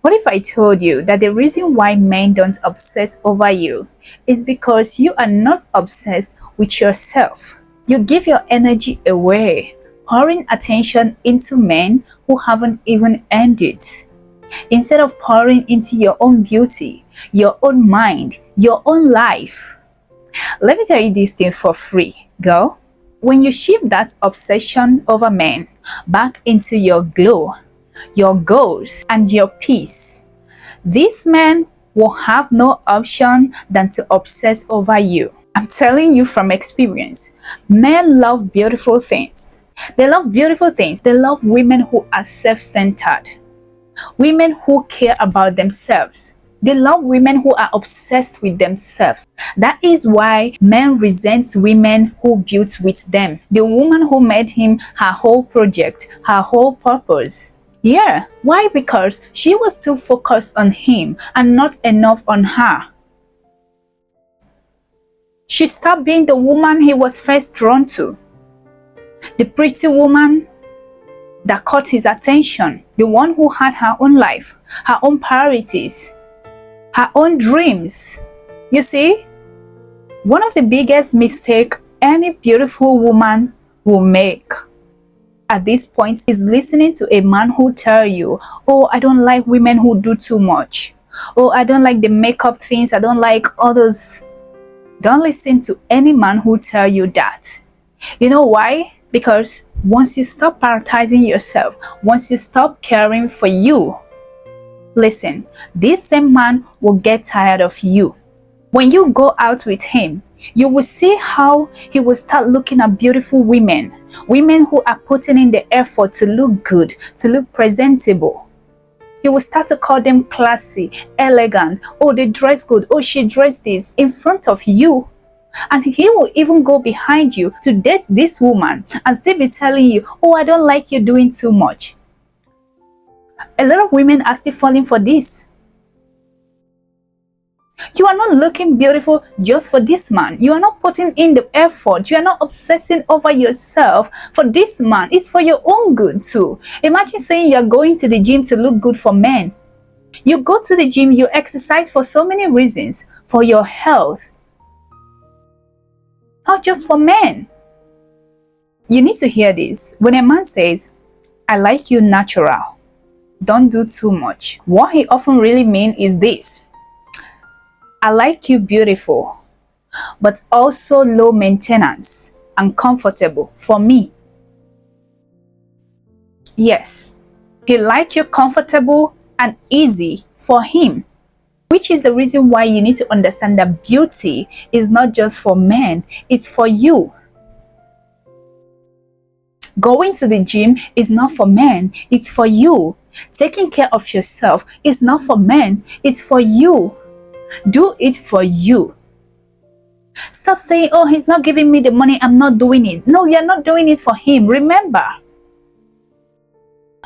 What if I told you that the reason why men don't obsess over you is because you are not obsessed with yourself? You give your energy away, pouring attention into men who haven't even earned it, instead of pouring into your own beauty, your own mind, your own life. Let me tell you this thing for free, girl. When you shift that obsession over men back into your glow, your goals, and your peace, these men will have no option than to obsess over you. I'm telling you from experience, men love beautiful things. They love beautiful things. They love women who are self-centered, women who care about themselves. They love women who are obsessed with themselves. That is why men resent women who built with them. The woman who made him her whole project, her whole purpose. Yeah, why? Because she was too focused on him and not enough on her. She stopped being the woman he was first drawn to. The pretty woman that caught his attention. The one who had her own life, her own priorities, her own dreams. You see, one of the biggest mistakes any beautiful woman will make at this point is listening to a man who tell you, oh, I don't like women who do too much. Oh, I don't like the makeup things. I don't like others. Don't listen to any man who tell you that. You know why? Because once you stop prioritizing yourself, once you stop caring for you, listen, this same man will get tired of you. When you go out with him, you will see how he will start looking at beautiful women, women who are putting in the effort to look good, to look presentable. He will start to call them classy, elegant. Oh, they dress good. Oh, she dressed this in front of you. And he will even go behind you to date this woman and still be telling you, oh, I don't like you doing too much. A lot of women are still falling for this. You are not looking beautiful just for this man. You are not putting in the effort. You are not obsessing over yourself for this man. It's for your own good too. Imagine saying you are going to the gym to look good for men. You go to the gym, you exercise for so many reasons. For your health. Not just for men. You need to hear this. When a man says, I like you natural, don't do too much, what he often really means is this: I like you beautiful, but also low maintenance and comfortable for me. Yes, he likes you comfortable and easy for him. Which is the reason why you need to understand that beauty is not just for men, it's for you. Going to the gym is not for men, it's for you. Taking care of yourself is not for men, it's for you. Do it for you. Stop saying, oh, he's not giving me the money, I'm not doing it. No, you're not doing it for him. Remember,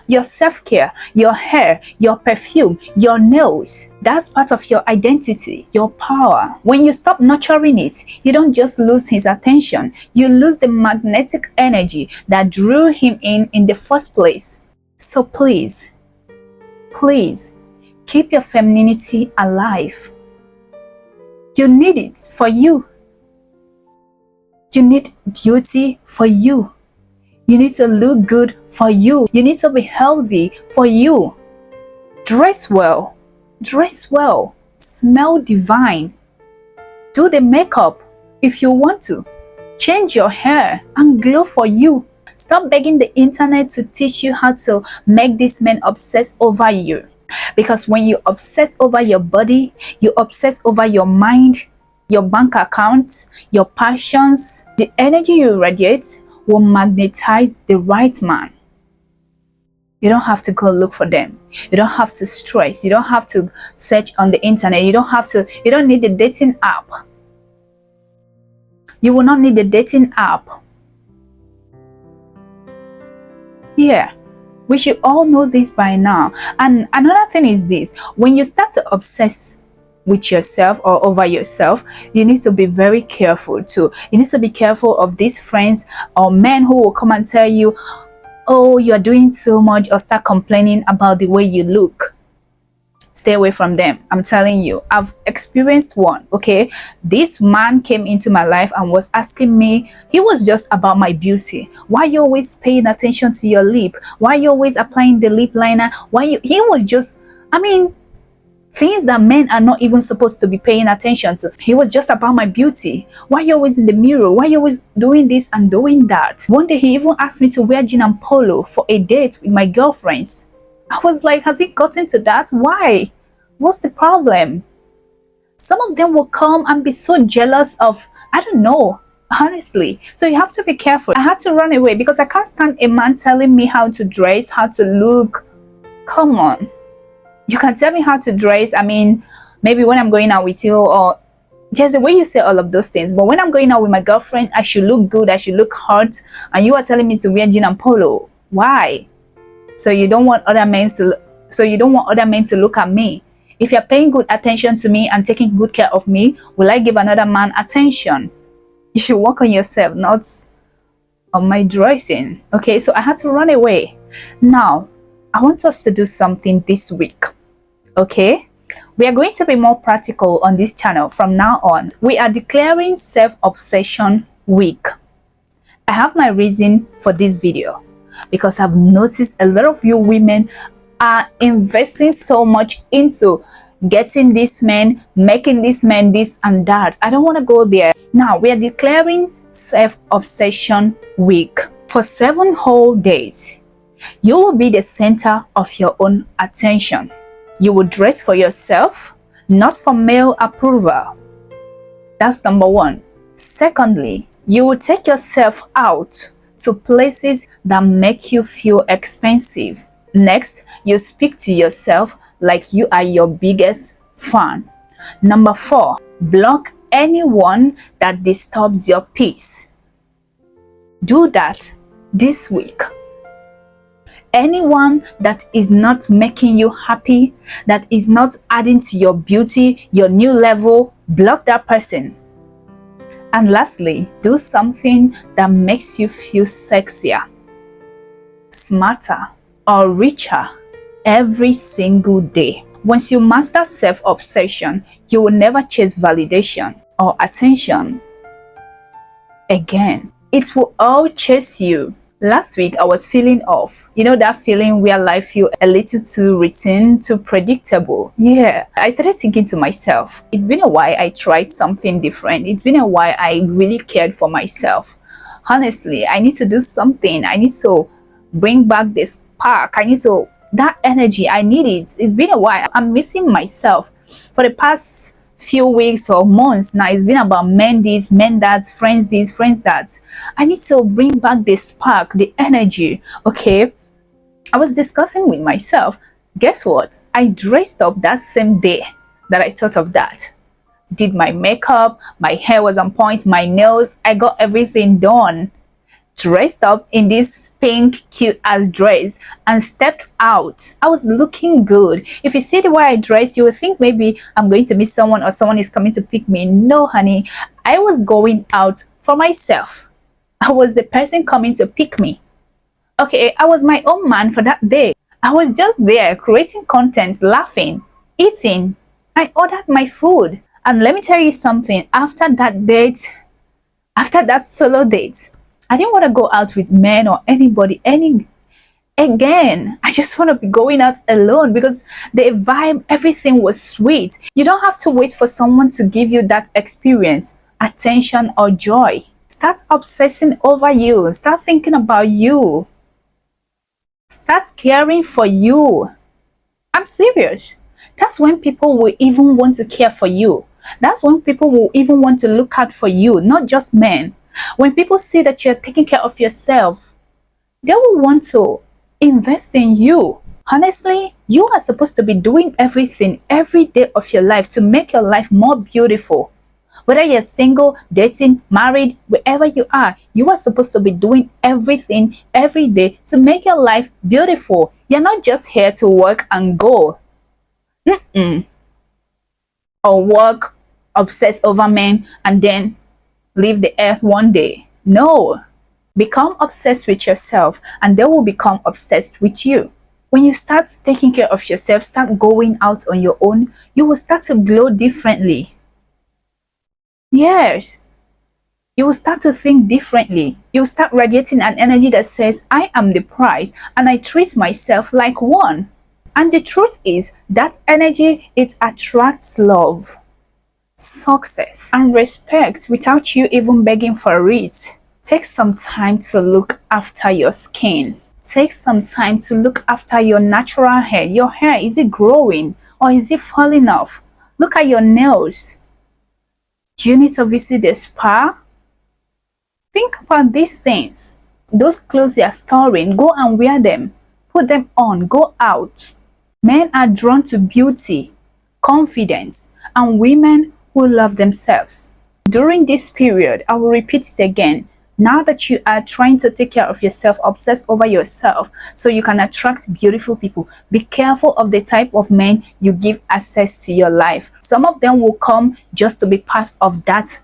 your self-care, your hair, your perfume, your nails, that's part of your identity, your power. When you stop nurturing it, you don't just lose his attention, you lose the magnetic energy that drew him in the first place. So please, please, keep your femininity alive. You need it for you. You need beauty for you. You need to look good for you. You need to be healthy for you. Dress well. Dress well. Smell divine. Do the makeup if you want to. Change your hair and glow for you. Stop begging the internet to teach you how to make these men obsess over you. Because when you obsess over your body, you obsess over your mind, your bank account, your passions, the energy you radiate will magnetize the right man. You don't have to go look for them. You don't have to stress. You don't have to search on the internet. You don't need the dating app. You will not need the dating app. Yeah, we should all know this by now. And another thing is this: when you start to obsess with yourself or over yourself, you need to be very careful too. You need to be careful of these friends or men who will come and tell you, oh, you are doing too much, or start complaining about the way you look. Stay away from them. I'm telling you, I've experienced one. Okay, this man came into my life and was asking me, he was just about my beauty. Why you always paying attention to your lip? Why you always applying the lip liner? He was just, I mean, things that men are not even supposed to be paying attention to. He was just about my beauty. Why you always in the mirror? Why you always doing this and doing that? One day he even asked me to wear jean and polo for a date with my girlfriends. I was like, has it gotten to that? Why? What's the problem? Some of them will come and be so jealous of, I don't know, honestly. So you have to be careful. I had to run away because I can't stand a man telling me how to dress, how to look. Come on. You can tell me how to dress. I mean, maybe when I'm going out with you, or just the way you say all of those things. But when I'm going out with my girlfriend, I should look good, I should look hot. And you are telling me to wear jean and polo. Why? So you don't want other men to look at me. If you're paying good attention to me and taking good care of me, will I give another man attention? You should work on yourself, not on my dressing. Okay, so I had to run away. Now, I want us to do something this week. Okay, we are going to be more practical on this channel from now on. We are declaring self-obsession week. I have my reason for this video, because I've noticed a lot of you women are investing so much into getting this man, making this man this and that. I don't want to go there. Now, we are declaring self-obsession week. For 7 whole days, you will be the center of your own attention. You will dress for yourself, not for male approval. That's number 1. Secondly, you will take yourself out to places that make you feel expensive. Next, you speak to yourself like you are your biggest fan. Number 4, block anyone that disturbs your peace. Do that this week. Anyone that is not making you happy, that is not adding to your beauty, your new level, block that person. And lastly, do something that makes you feel sexier, smarter, or richer every single day. Once you master self-obsession, you will never chase validation or attention again. It will all chase you. Last week, I was feeling off. You know that feeling where life feels a little too routine, too predictable? Yeah. I started thinking to myself, it's been a while I tried something different. It's been a while I really cared for myself. Honestly, I need to do something. I need to bring back this spark. That energy, I need it. It's been a while. I'm missing myself. For the past few weeks or months now, it's been about men this, men that, friends this, friends that. I need to bring back the spark, the energy. Okay, I was discussing with myself. Guess what? I dressed up that same day that I thought of that. Did my makeup, my hair was on point, my nails, I got everything done. Dressed up in this pink cute ass dress and stepped out. I was looking good. If you see the way I dress, you would think maybe I'm going to meet someone or someone is coming to pick me. No, honey, I was going out for myself. I was the person coming to pick me. Okay, I was my own man for that day. I was just there creating content, laughing, eating. I ordered my food. And let me tell you something, after that date, after that solo date, I didn't want to go out with men or anybody again. I just want to be going out alone because the vibe, everything was sweet. You don't have to wait for someone to give you that experience, attention, or joy. Start obsessing over you. Start thinking about you. Start caring for you. I'm serious. That's when people will even want to care for you. That's when people will even want to look out for you, not just men. When people see that you're taking care of yourself, they will want to invest in you. Honestly, you are supposed to be doing everything every day of your life to make your life more beautiful. Whether you're single, dating, married, wherever you are supposed to be doing everything every day to make your life beautiful. You're not just here to work and go. Or work, obsess over men, and then leave the earth one day. No. Become obsessed with yourself and they will become obsessed with you. When you start taking care of yourself, start going out on your own, you will start to glow differently. Yes, you will start to think differently. You will start radiating an energy that says, I am the prize and I treat myself like one. And the truth is that energy, it attracts love, success, and respect without you even begging for it. Take some time to look after your skin. Take some time to look after your natural hair. Your hair, is it growing or is it falling off? Look at your nails. Do you need to visit the spa? Think about these things. Those clothes you are storing, go and wear them. Put them on, go out. Men are drawn to beauty, confidence, and women who love themselves. During this period, I will repeat it again. Now that you are trying to take care of yourself, obsess over yourself so you can attract beautiful people, be careful of the type of men you give access to your life. Some of them will come just to be part of that,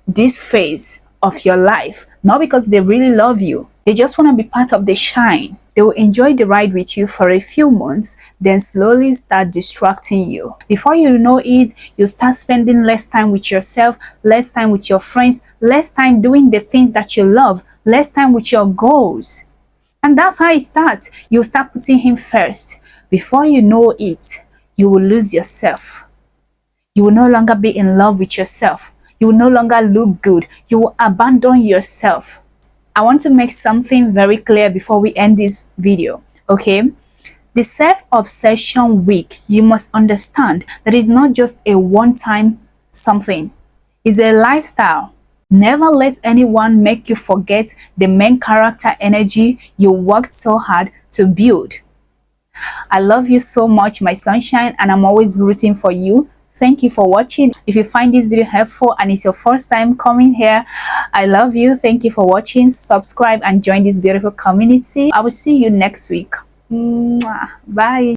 this phase of your life, not because they really love you. They just want to be part of the shine. They will enjoy the ride with you for a few months, then slowly start distracting you. Before you know it, you start spending less time with yourself, less time with your friends, less time doing the things that you love, less time with your goals. And that's how it starts. You start putting him first. Before you know it, you will lose yourself. You will no longer be in love with yourself. You will no longer look good. You will abandon yourself. I want to make something very clear before we end this video, okay? The self-obsession week, you must understand that it's not just a one-time something. It's a lifestyle. Never let anyone make you forget the main character energy you worked so hard to build. I love you so much, my sunshine, and I'm always rooting for you. Thank you for watching. If you find this video helpful and it's your first time coming here, I love you. Thank you for watching. Subscribe and join this beautiful community. I will see you next week. Bye.